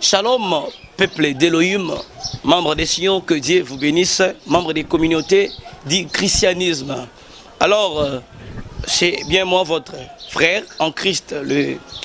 Shalom, peuple d'Elohim, membres des Sion, que Dieu vous bénisse, membres des communautés du christianisme. Alors, c'est bien moi, votre frère en Christ,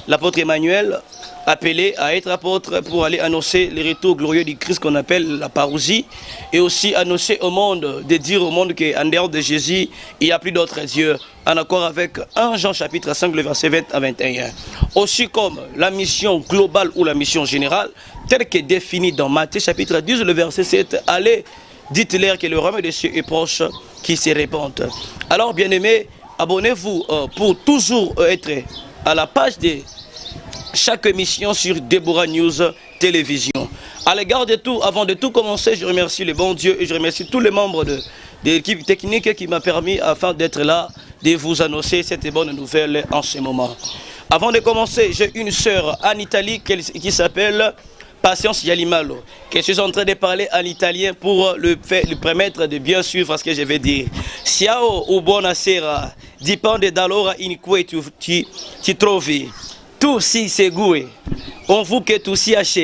l'apôtre Emmanuel, appelé à être apôtre pour aller annoncer le retour glorieux du Christ qu'on appelle la parousie, et aussi annoncer au monde, de dire au monde qu'en dehors de Jésus, il n'y a plus d'autres dieux, en accord avec 1 Jean chapitre 5, le verset 20 à 21. Aussi comme la mission globale ou la mission générale, telle que définie dans Matthieu chapitre 10, le verset 7, allez, dites-leur que le royaume des cieux est proche, qui se répandent. Alors, bien-aimés, abonnez-vous pour toujours être à la page de chaque émission sur Deborah News Télévision. À l'égard de tout, avant de tout commencer, je remercie le bon Dieu et je remercie tous les membres de l'équipe technique qui m'a permis, afin d'être là, de vous annoncer cette bonne nouvelle en ce moment. Avant de commencer, j'ai une sœur en Italie qui s'appelle Patience Yalimalo, que je suis en train de parler en italien pour lui permettre de bien suivre ce que je vais dire. Ciao o buonasera, dipende dall'ora in cui ti trovi. Tu si segui, on vous que tu siace,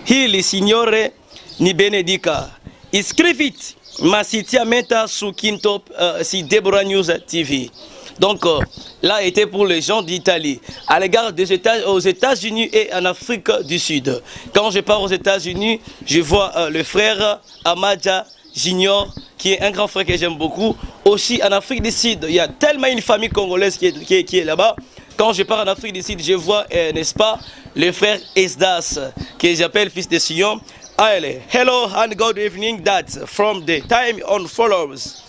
il Signore ni benedica. Iscriviti, ma sitiamenta su Quinto, si Deborah News TV. Donc là était pour les gens d'Italie. À l'égard aux États-Unis et en Afrique du Sud. Quand je pars aux États-Unis, je vois le frère Amadja Junior, qui est un grand frère que j'aime beaucoup. Aussi en Afrique du Sud, il y a tellement une famille congolaise qui est là-bas. Quand je pars en Afrique du Sud, je vois, n'est-ce pas, le frère Esdas, que j'appelle fils de Sion. Allez, hello and good evening, Dad, from the time on follows.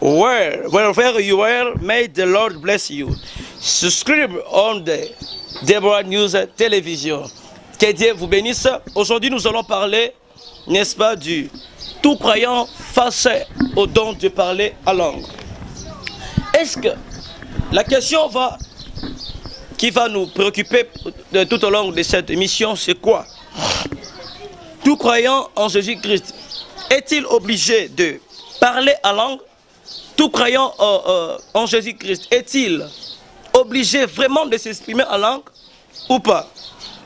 Wherever you are, may the Lord bless you. Subscribe on the Deborah News Télévision. Que Dieu vous bénisse. Aujourd'hui, nous allons parler, n'est-ce pas, du tout croyant face au don de parler à langue. Est-ce que la question qui va nous préoccuper tout au long de cette émission, c'est quoi? Tout croyant en Jésus-Christ est-il obligé de parler à langue? Tout croyant en Jésus-Christ est-il obligé vraiment de s'exprimer en langue ou pas?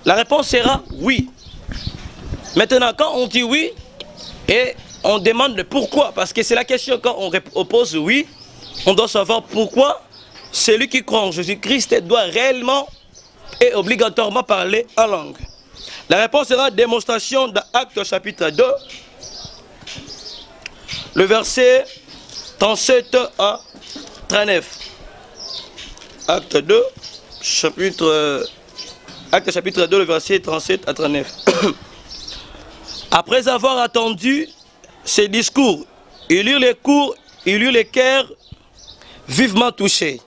La réponse sera oui. Maintenant, quand on dit oui, et on demande pourquoi, parce que c'est la question, quand on oppose oui, on doit savoir pourquoi celui qui croit en Jésus-Christ doit réellement et obligatoirement parler en langue. La réponse sera démonstration d'Actes chapitre 2, le verset 37 à 39. Acte chapitre 2, le verset 37 à 39. Après avoir attendu ces discours, il eut les cœurs vivement touchés.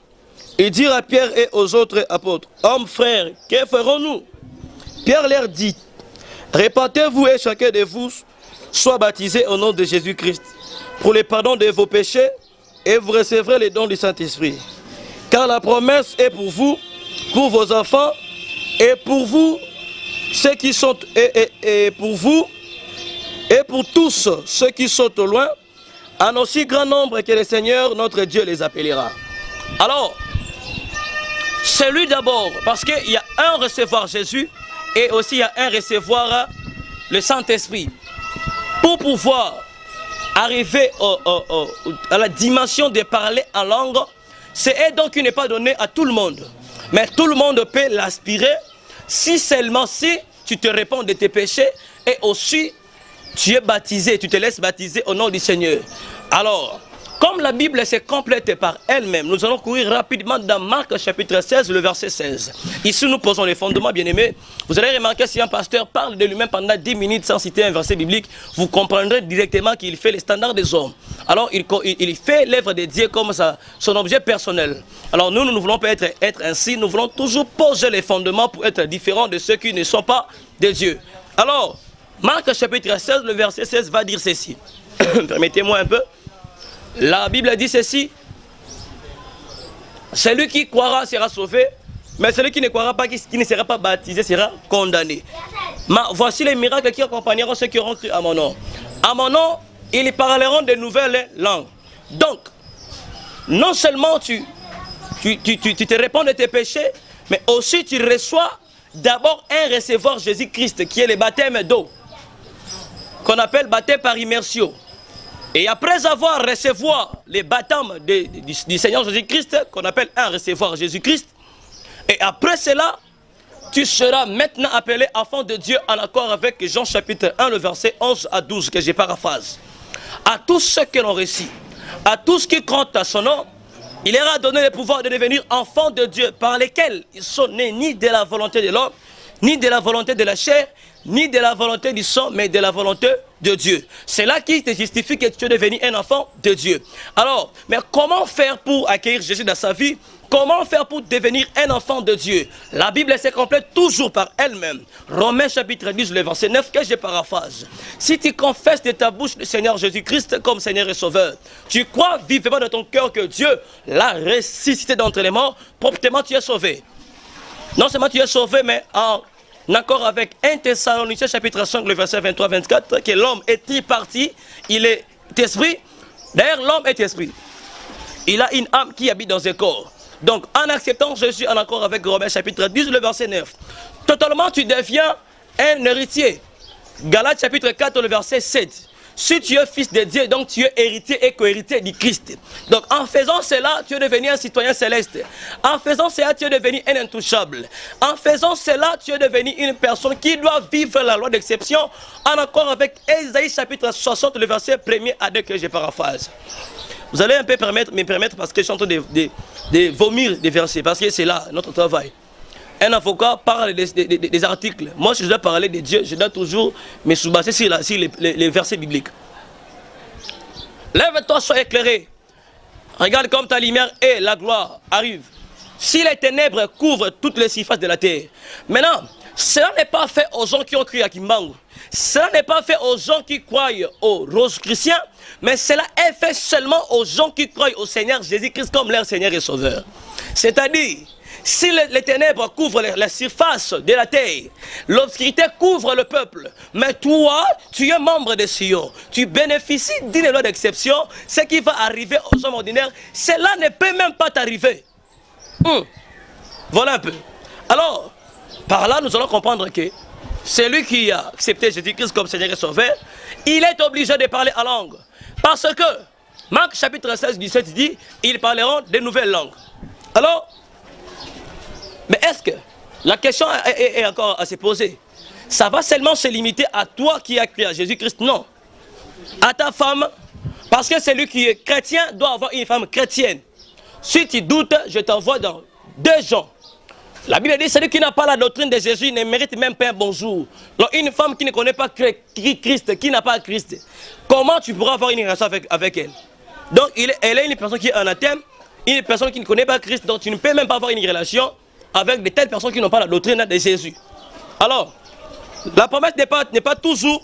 Et dire à Pierre et aux autres apôtres, hommes frères, que ferons-nous? Pierre leur dit, répentez-vous et chacun de vous soit baptisé au nom de Jésus-Christ pour le pardon de vos péchés et vous recevrez les dons du Saint-Esprit. Car la promesse est pour vous, pour vos enfants et pour vous, ceux qui sont et pour vous et pour tous ceux qui sont au loin, en aussi grand nombre que le Seigneur notre Dieu les appellera. Alors, c'est lui d'abord, parce qu'il y a un recevoir Jésus et aussi il y a un recevoir le Saint-Esprit. Pour pouvoir arriver à la dimension de parler en langue, c'est donc qui n'est pas donné à tout le monde. Mais tout le monde peut l'aspirer si seulement si tu te réponds de tes péchés et aussi tu es baptisé, tu te laisses baptiser au nom du Seigneur. Alors, comme la Bible se complète par elle-même, nous allons courir rapidement dans Marc chapitre 16, le verset 16. Ici, nous posons les fondements, bien-aimés. Vous allez remarquer, si un pasteur parle de lui-même pendant 10 minutes sans citer un verset biblique, vous comprendrez directement qu'il fait les standards des hommes. Alors, il fait l'œuvre de Dieu comme son objet personnel. Alors, nous ne voulons pas être ainsi, nous voulons toujours poser les fondements pour être différents de ceux qui ne sont pas de Dieu. Alors, Marc chapitre 16, le verset 16 va dire ceci. Permettez-moi un peu. La Bible dit ceci, celui qui croira sera sauvé, mais celui qui ne croira pas, qui ne sera pas baptisé, sera condamné. Voici les miracles qui accompagneront ceux qui auront cru à mon nom. À mon nom, ils parleront de nouvelles langues. Donc, non seulement tu te réponds de tes péchés, mais aussi tu reçois d'abord un recevoir Jésus-Christ, qui est le baptême d'eau, qu'on appelle baptême par immersion. Et après avoir recevoir les baptêmes du Seigneur Jésus-Christ, qu'on appelle un recevoir Jésus-Christ, et après cela, tu seras maintenant appelé enfant de Dieu en accord avec Jean chapitre 1, le verset 11 à 12, que je paraphrase. À tous ceux qui l'ont reçu, à tous qui comptent à son nom, il leur a donné le pouvoir de devenir enfants de Dieu, par lesquels ils sont nés ni de la volonté de l'homme, ni de la volonté de la chair, ni de la volonté du sang, mais de la volonté de Dieu. C'est là qui te justifie que tu es devenu un enfant de Dieu. Alors, mais comment faire pour accueillir Jésus dans sa vie? Comment faire pour devenir un enfant de Dieu? La Bible se complète toujours par elle-même. Romains chapitre 10, le verset 9, que je paraphrase. Si tu confesses de ta bouche le Seigneur Jésus-Christ comme Seigneur et Sauveur, tu crois vivement dans ton cœur que Dieu l'a ressuscité d'entre les morts, promptement tu es sauvé. Non seulement tu es sauvé, mais en accord avec 1 Thessaloniciens chapitre 5, le verset 23-24, que l'homme est triparti, il est esprit. D'ailleurs, l'homme est esprit. Il a une âme qui habite dans un corps. Donc, en acceptant Jésus en accord avec Romains chapitre 10, le verset 9, totalement tu deviens un héritier. Galates chapitre 4, le verset 7. Si tu es fils de Dieu, donc tu es héritier et co-héritier du Christ. Donc, en faisant cela, tu es devenu un citoyen céleste. En faisant cela, tu es devenu un intouchable. En faisant cela, tu es devenu une personne qui doit vivre la loi d'exception en accord avec Ésaïe chapitre 60, le verset 1er à 2 que je paraphrase. Vous allez un peu me permettre parce que je suis en train de vomir des versets, parce que c'est là notre travail. Un avocat parle des articles. Moi, si je dois parler de Dieu, je dois toujours me sous-baser sur les versets bibliques. Lève-toi, sois éclairé. Regarde comme ta lumière et la gloire arrivent. Si les ténèbres couvrent toutes les surfaces de la terre. Maintenant, cela n'est pas fait aux gens qui ont cru à Kimbangu. Cela n'est pas fait aux gens qui croient aux roses chrétiens, mais cela est fait seulement aux gens qui croient au Seigneur Jésus-Christ comme leur Seigneur et Sauveur. C'est-à-dire, si les ténèbres couvrent la surface de la terre, l'obscurité couvre le peuple, mais toi, tu es membre de Sion, tu bénéficies d'une loi d'exception, ce qui va arriver aux hommes ordinaires, cela ne peut même pas t'arriver. Voilà un peu. Alors, par là, nous allons comprendre que celui qui a accepté Jésus-Christ comme Seigneur et Sauveur, il est obligé de parler en langue. Parce que, Marc chapitre 16, 17 dit, ils parleront de nouvelles langues. Alors, mais est-ce que la question est encore à se poser? Ça va seulement se limiter à toi qui as cru à Jésus-Christ? Non. À ta femme, parce que celui qui est chrétien doit avoir une femme chrétienne. Si tu doutes, je t'envoie dans 2 Jean. La Bible dit, celui qui n'a pas la doctrine de Jésus ne mérite même pas un bonjour. Donc une femme qui ne connaît pas Christ, qui n'a pas Christ, comment tu pourras avoir une relation avec elle? Donc elle est une personne qui est anathème, une personne qui ne connaît pas Christ, donc tu ne peux même pas avoir une relation avec de telles personnes qui n'ont pas la doctrine de Jésus. Alors, la promesse n'est pas toujours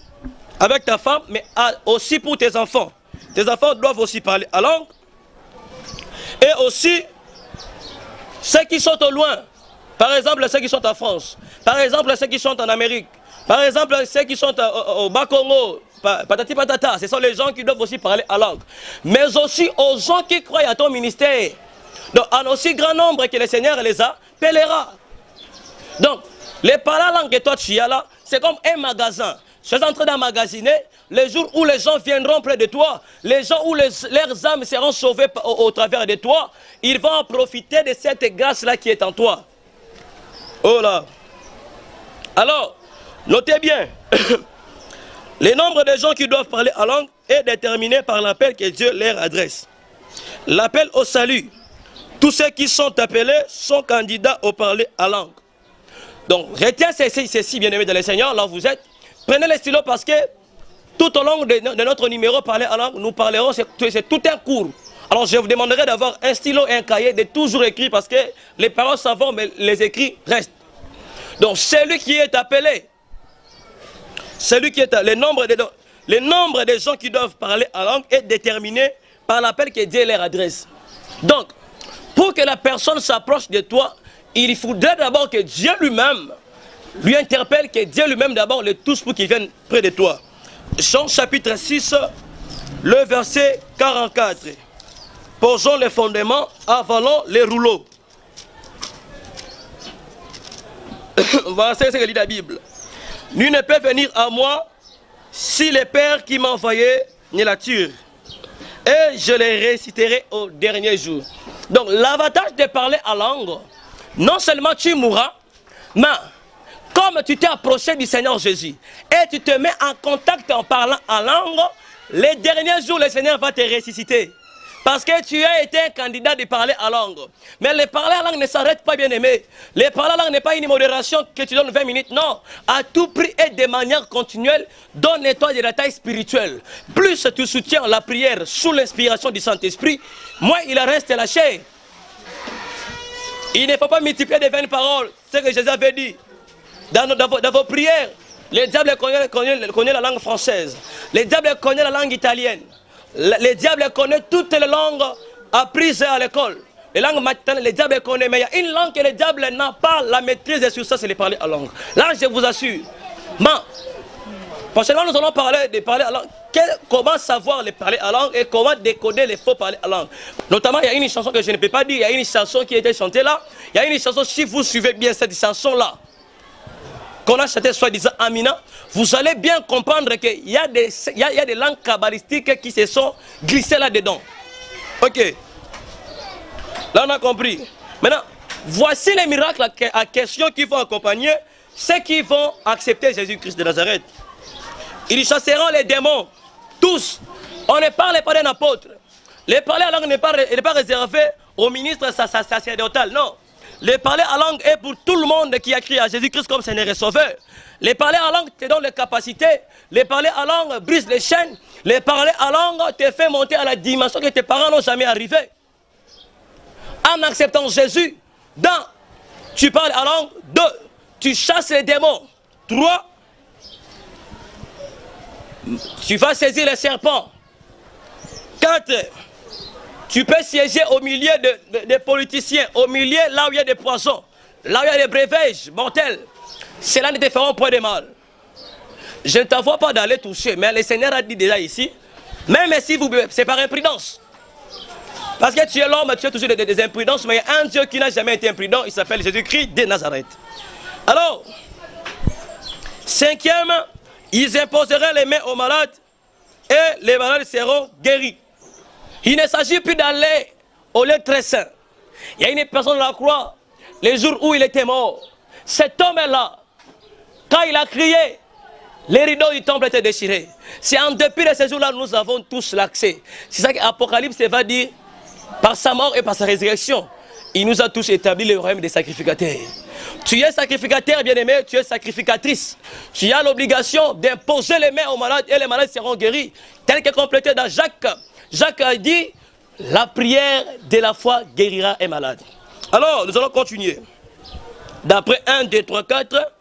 avec ta femme, mais aussi pour tes enfants. Tes enfants doivent aussi parler à langue. Et aussi, ceux qui sont au loin, par exemple ceux qui sont en France, par exemple ceux qui sont en Amérique, par exemple ceux qui sont au Bas-Congo, patati patata, ce sont les gens qui doivent aussi parler à langue. Mais aussi aux gens qui croient à ton ministère. Donc en aussi grand nombre que le Seigneur les a, appellera. Donc, les parler langue que toi tu as là, c'est comme un magasin. Tu es en train d'emmagasiner les jours où les gens viendront près de toi, les gens où leurs âmes seront sauvées au travers de toi, ils vont en profiter de cette grâce-là qui est en toi. Oh là! Alors, notez bien, le nombre de gens qui doivent parler en langue est déterminé par l'appel que Dieu leur adresse. L'appel au salut. Tous ceux qui sont appelés sont candidats au parler à langue. Donc, retiens ceci, bien-aimés dans le Seigneur, là où vous êtes. Prenez le stylo parce que tout au long de notre numéro parler à langue, nous parlerons, c'est tout un cours. Alors, je vous demanderai d'avoir un stylo et un cahier, de toujours écrire parce que les paroles s'en vont, mais les écrits restent. Donc, celui qui est appelé, le nombre de gens qui doivent parler à langue est déterminé par l'appel que Dieu leur adresse. Donc, pour que la personne s'approche de toi, il faudrait d'abord que Dieu lui-même lui interpelle, que Dieu lui-même d'abord le touche pour qu'il vienne près de toi. Jean chapitre 6, le verset 44. Posons les fondements, avalons les rouleaux. Voilà ce que dit la Bible. Nul ne peut venir à moi si le Père qui m'a envoyé ne l'attire. Et je les réciterai au dernier jour. Donc l'avantage de parler en langue, non seulement tu mourras, mais comme tu t'es approché du Seigneur Jésus et tu te mets en contact en parlant en langue, les derniers jours, le Seigneur va te ressusciter. Parce que tu as été un candidat de parler en langue. Mais le parler en langue ne s'arrête pas, bien aimé. Le parler en langue n'est pas une modération que tu donnes 20 minutes. Non. À tout prix et de manière continuelle, donne-toi de la taille spirituelle. Plus tu soutiens la prière sous l'inspiration du Saint-Esprit, moins il reste lâché. Il ne faut pas multiplier des vaines paroles. C'est ce que Jésus avait dit. Dans vos prières, le diable connaît la langue française. Le diable connaît la langue italienne. Le diable connaît toutes les langues apprises à l'école. Les langues maternelles, le diable connaît. Mais il y a une langue que le diable n'a pas la maîtrise sur ça, c'est de parler en langue. Là, je vous assure. Mais, prochainement, nous allons parler de parler en langue. Comment savoir les parler en langue et comment décoder les faux parler en langue. Notamment, il y a une chanson que je ne peux pas dire. Il y a une chanson qui a été chantée là. Il y a une chanson, si vous suivez bien cette chanson-là, qu'on a chanté soi-disant Amina, vous allez bien comprendre qu'il y a des langues kabbalistiques qui se sont glissées là-dedans. Ok. Là, on a compris. Maintenant, voici les miracles à question qui vont accompagner ceux qui vont accepter Jésus-Christ de Nazareth. Ils chasseront les démons, tous. On ne parle pas d'un apôtre. Le parler en langue n'est pas réservé au ministre sacerdotal, non. Le parler en langue est pour tout le monde qui a crié à Jésus-Christ comme Seigneur et Sauveur. Le parler en langue te donne les capacités. Le parler en langue brise les chaînes. Le parler en langue te fait monter à la dimension que tes parents n'ont jamais arrivé. En acceptant Jésus, tu parles en langue. 2, tu chasses les démons. 3, tu vas saisir les serpents. 4, tu peux siéger au milieu des politiciens, au milieu là où il y a des poisons, là où il y a des breuvages mortels. Cela ne te fera point de mal. Je ne t'envoie pas d'aller toucher, mais le Seigneur a dit déjà ici, même si c'est par imprudence. Parce que tu es l'homme, tu as toujours des imprudences, mais il y a un Dieu qui n'a jamais été imprudent, il s'appelle Jésus-Christ de Nazareth. Alors, 5e, ils imposeraient les mains aux malades et les malades seront guéris. Il ne s'agit plus d'aller au lieu très saint. Il y a une personne à la croix, les jours où il était mort. Cet homme-là, quand il a crié, les rideaux du temple étaient déchirés. C'est en dépit de ces jours-là, nous avons tous l'accès. C'est ça qu'Apocalypse va dire, par sa mort et par sa résurrection, il nous a tous établi le royaume des sacrificateurs. Tu es sacrificateur, bien-aimé, tu es sacrificatrice. Tu as l'obligation d'imposer les mains aux malades et les malades seront guéris. Tel que complété dans Jacques. Jacques a dit, la prière de la foi guérira un malade. Alors, nous allons continuer. D'après 1, 2, 3, 4,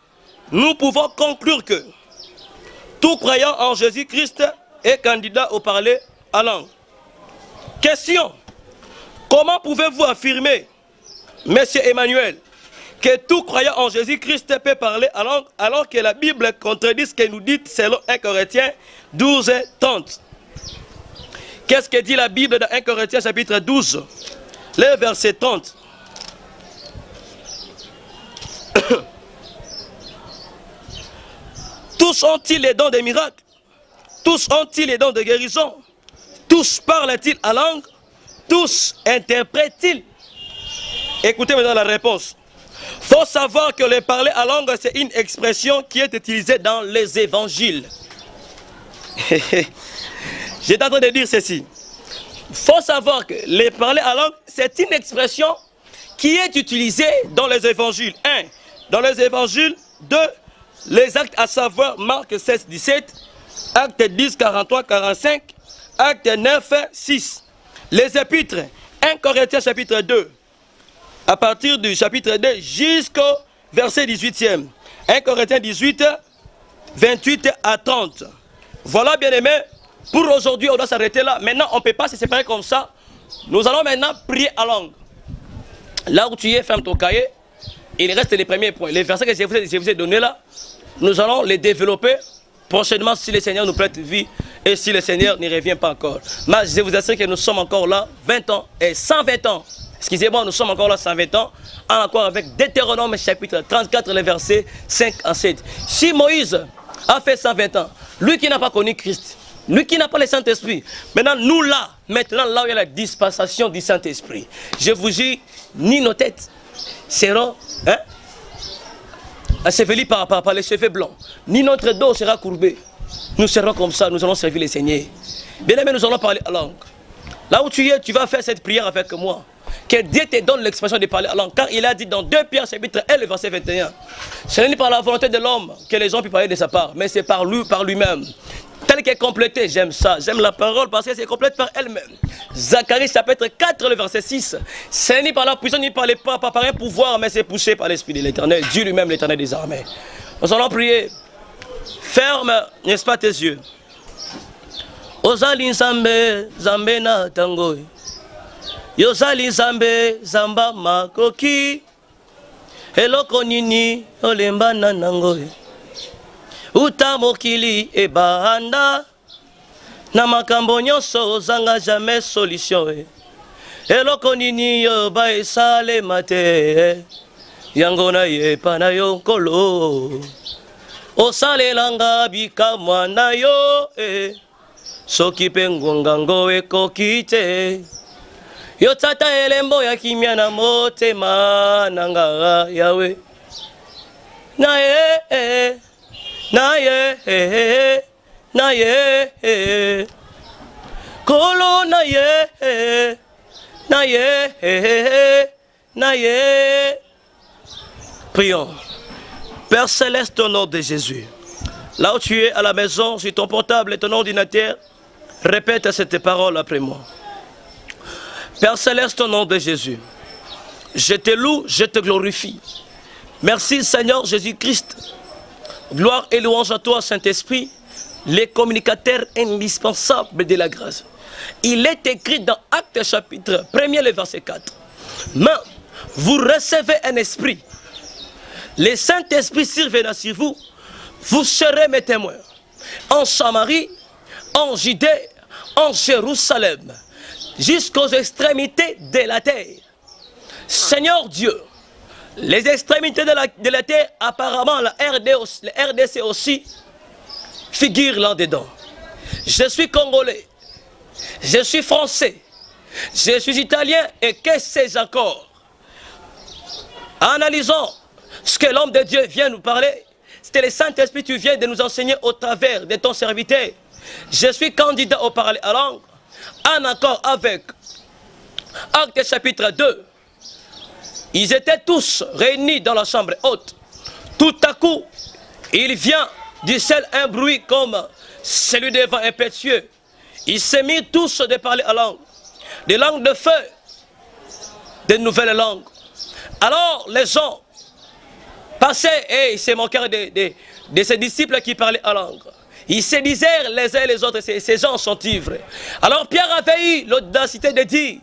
nous pouvons conclure que tout croyant en Jésus-Christ est candidat au parler en langue. Question. Comment pouvez-vous affirmer, Monsieur Emmanuel, que tout croyant en Jésus-Christ peut parler en langue alors que la Bible contredit ce que nous dit selon 1 Corinthiens 12, 30. Qu'est-ce que dit la Bible dans 1 Corinthiens chapitre 12, le verset 30? Tous ont-ils les dons des miracles? Tous ont-ils les dons de guérison? Tous parlent-ils en langue? Tous interprètent-ils? Écoutez maintenant la réponse. Il faut savoir que le parler en langue, c'est une expression qui est utilisée dans les évangiles. J'étais en train de dire ceci. Il faut savoir que le parler en langue, c'est une expression qui est utilisée dans les évangiles. 1. Dans les évangiles. 2. Les actes, à savoir Marc 16, 17, Actes 10, 43, 45, Actes 9, 6. Les épîtres, 1 Corinthiens chapitre 2, à partir du chapitre 2 jusqu'au verset 18e. 1 Corinthiens 18, 28 à 30. Voilà, bien aimé, pour aujourd'hui, on doit s'arrêter là. Maintenant, on ne peut pas se séparer comme ça. Nous allons maintenant prier en langue. Là où tu es, ferme ton cahier. Il reste les premiers points. Les versets que je vous ai donnés là, nous allons les développer prochainement si le Seigneur nous prête vie et si le Seigneur n'y revient pas encore. Mais je vous assure que nous sommes encore là 20 ans et 120 ans Excusez-moi, nous sommes encore là 120 ans, en accord avec Deutéronome chapitre 34, les versets 5 à 7. Si Moïse a fait 120 ans, lui qui n'a pas connu Christ, lui qui n'a pas le Saint-Esprit, maintenant nous là, maintenant là où il y a la dispensation du Saint-Esprit, je vous dis, ni nos têtes seront ensevelies par les cheveux blancs, ni notre dos sera courbé. Nous serons comme ça, nous allons servir le Seigneur. Bien aimé, nous allons parler en langue. Là où tu es, tu vas faire cette prière avec moi. Que Dieu te donne l'expression de parler en langue. Car il a dit dans 2 Pierre chapitre 1, le verset 21. Ce n'est pas par la volonté de l'homme que les gens puissent parler de sa part, mais c'est par lui-même. Tel qu'elle est complété, j'aime ça. J'aime la parole parce que c'est complète par elle-même. Zacharie chapitre 4, le verset 6. Ce n'est pas par la puissance ni par un pouvoir, mais c'est poussé par l'Esprit de l'Éternel. Dieu lui-même, l'Éternel des armées. Nous allons prier. Ferme, n'est-ce pas, tes yeux. Ozali nzambe, zambe na tango. Yozali nzambe, zamba makoki. Eloko nini, olemba na nango. Uta mokili ebanda. Na makambo nyonso ozanga jamais solution. Eloko nini yo ba esale mate. Yango na yepa na yo nkolo. Osalelanga bikamwa na yo soki pe ngongango ekoki te. Yo tata elembo ya kimia na motema nanga yawe. Na ye, na ye, na ye. Kolo na ye, na ye, na ye. Prions. Père Céleste, au nom de Jésus, là où tu es à la maison, sur ton portable et ton ordinateur, répète cette parole après moi. Père Céleste, au nom de Jésus, je te loue, je te glorifie. Merci Seigneur Jésus-Christ. Gloire et louange à toi, Saint-Esprit, les communicateurs indispensables de la grâce. Il est écrit dans Actes chapitre 1er, le verset 4. Mais vous recevez un esprit. Le Saint-Esprit survenant sur vous, vous serez mes témoins. En Samarie, en Judée, en Jérusalem, jusqu'aux extrémités de la terre. Seigneur Dieu, les extrémités de la terre, apparemment la RDC aussi, figure là-dedans. Je suis congolais, je suis français, je suis italien et que sais-je encore. Analysons ce que l'homme de Dieu vient nous parler. C'était le Saint-Esprit que tu viens de nous enseigner au travers de ton serviteur. Je suis candidat au parler à langue, en accord avec Actes chapitre 2. Ils étaient tous réunis dans la chambre haute. Tout à coup, il vient du ciel un bruit comme celui des vents impétueux. Ils se mirent tous de parler à langue, des langues de feu, de nouvelles langues. Alors les gens passaient et il se moquèrent de ces disciples qui parlaient en langue. Ils se disaient les uns et les autres, ces gens sont ivres. Alors Pierre avait eu l'audacité de dire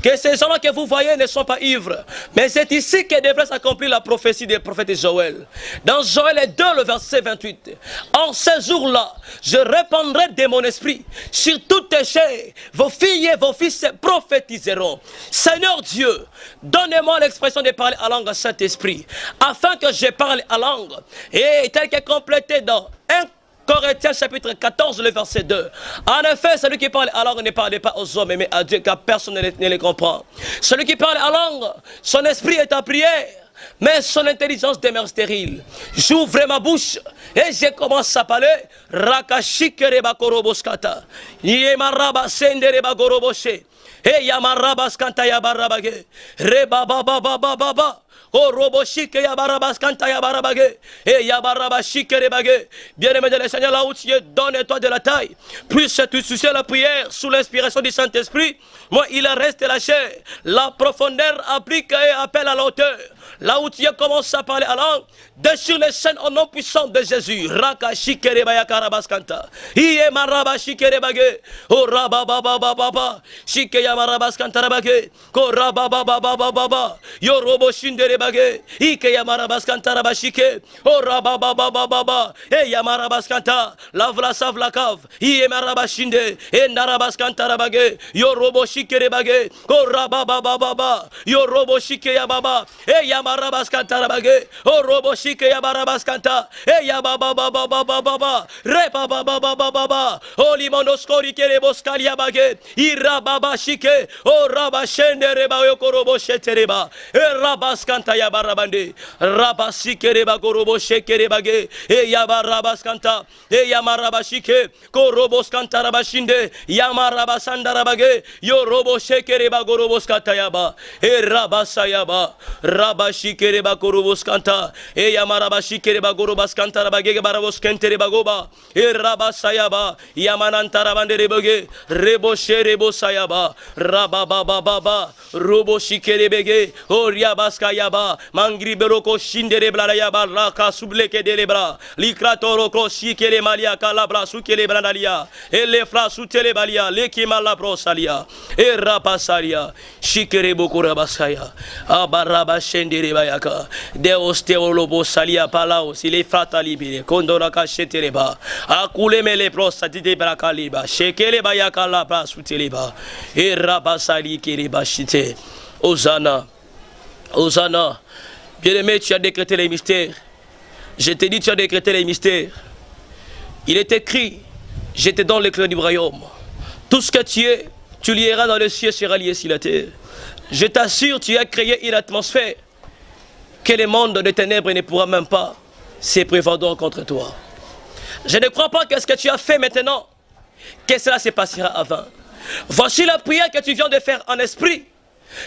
que ces gens-là que vous voyez ne sont pas ivres. Mais c'est ici que devrait s'accomplir la prophétie des prophètes de Joël. Dans Joël 2, le verset 28. En ces jours-là, je répandrai de mon esprit sur toutes tes chairs. Vos filles et vos fils prophétiseront. Seigneur Dieu, donnez-moi l'expression de parler en langue à Saint-Esprit, afin que je parle en langue. Et tel que complété dans 1 Corinthiens chapitre 14, le verset 2. En effet, celui qui parle en langue ne parle pas aux hommes, mais à Dieu, car personne ne les comprend. Celui qui parle en langue, son esprit est en prière, mais son intelligence demeure stérile. J'ouvre ma bouche et je commence à parler. Rakashikereba koroboskata. Yemaraba sendereba goroboshe. Et yamaraba skanta yabarabage. Reba baba baba baba. Oh roboshike yabarabas kanta yabarabage. Et yabarabashike rebage. Bien-aimé de le Seigneur, là où tu es, donne-toi de la taille. Plus tu soucies la prière sous l'inspiration du Saint-Esprit, moi il reste la chair. La profondeur applique et appelle à la hauteur. Là où tu as commencé à parler en langue, déchire les chaînes au nom puissant de Jésus. Raka shikere bayakara baskanta. Iye maraba shikere bagé. Oh rabababababa. Shikeya marabaskanta rabagé. Ko rabababababa. Yo robo shindere bagé. Ikeya marabaskanta rabashike. Oh rabababababa. E yamarabaskanta. Lavla savla kav. Iye marabashinde. E narabaskanta rabagé. Yo robo shikere bagé. Ko rabababababa. Yo robo shikeya baba. E yamarabaskanta rabagé. Oh robo shikeya marabaskanta. E yabababababa. Repababababa. Oh limonoskori kere boskalia bagé. Ira baba shike. Oh rabashende reba yokorobo shetereba. E rabaskanta yabarabande. Rabasikere bagorobo shekere bagé. E yabarabaskanta. E yamarabashike. Koroboskanta rabashinde. Yamarabasanda rabagé. Yo robo shekere bagoroboskata yaba. E rabasayaba. Rabashikere bagoroboskanta. E yamarabashikere bagorobaskanta rabagé baraboskente bagoba. E rabasayaba. Yamananta rabande rebege. Reboshe rebosayaba. Rababababa. Robo shikere bege. O riabaskayaba. Mangri beroko shindere blayaba. Raka subleke delebra. Likratoro ko shikere malia kalabra sukele brandalia. E le fra sutele balia. Leki malabro salia. E rapasalia. Shikere boko rabasaya. Abaraba shendere bayaka. Deos teolobo salia palaos. Il est fratalibile. Kondoraka sheteleba. Akule mele prostatite brakaliba. Shekele bayaka labra suteleba. E rabasali kiriba shite. Hosanna. Hosanna. Bien-aimé, tu as décrété les mystères. Je t'ai dit, tu as décrété les mystères. Il est écrit, je te donne les clés du royaume. Tout ce que tu es, tu lieras dans le ciel, sera lié sur la terre. Je t'assure, tu as créé une atmosphère que le monde de ténèbres ne pourra même pas se prévaloir contre toi. Je ne crois pas que ce que tu as fait maintenant, que cela se passera avant. Voici la prière que tu viens de faire en esprit.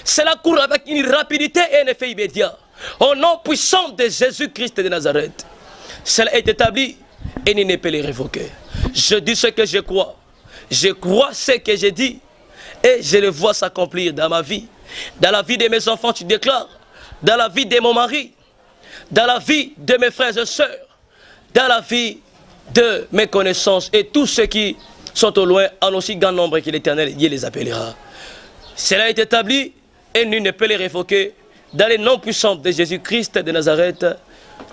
Cela court avec une rapidité et un effet immédiat. Au nom puissant de Jésus-Christ de Nazareth. Cela est établi et il ne peut le révoquer. Je dis ce que je crois. Je crois ce que j'ai dit. Et je le vois s'accomplir dans ma vie. Dans la vie de mes enfants, tu déclares. Dans la vie de mon mari. Dans la vie de mes frères et sœurs. Dans la vie de mes connaissances. Et tous ceux qui sont au loin, en aussi grand nombre que l'Éternel, Dieu les appellera. Cela est établi et nul ne peut les révoquer. Dans les noms puissants de Jésus-Christ de Nazareth,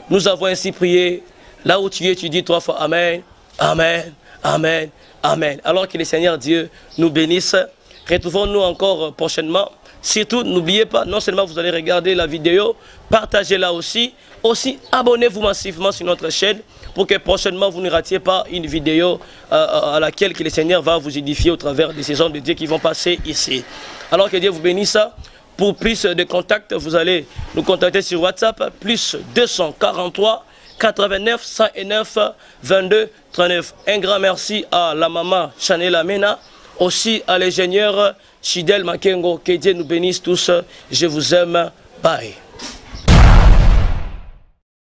nous avons ainsi prié. Là où tu es, tu dis 3 fois Amen, Amen, Amen, Amen. Alors que le Seigneur Dieu nous bénisse. Retrouvons-nous encore prochainement. Surtout, n'oubliez pas, non seulement vous allez regarder la vidéo, partagez-la aussi. Aussi, abonnez-vous massivement sur notre chaîne pour que prochainement vous ne ratiez pas une vidéo à laquelle que le Seigneur va vous édifier au travers de ces hommes de Dieu qui vont passer ici. Alors que Dieu vous bénisse. Pour plus de contacts, vous allez nous contacter sur WhatsApp, plus 243 89 109 22 39. Un grand merci à la maman Chanel Amena, aussi à l'ingénieur Chidel Makengo. Que Dieu nous bénisse tous. Je vous aime. Bye.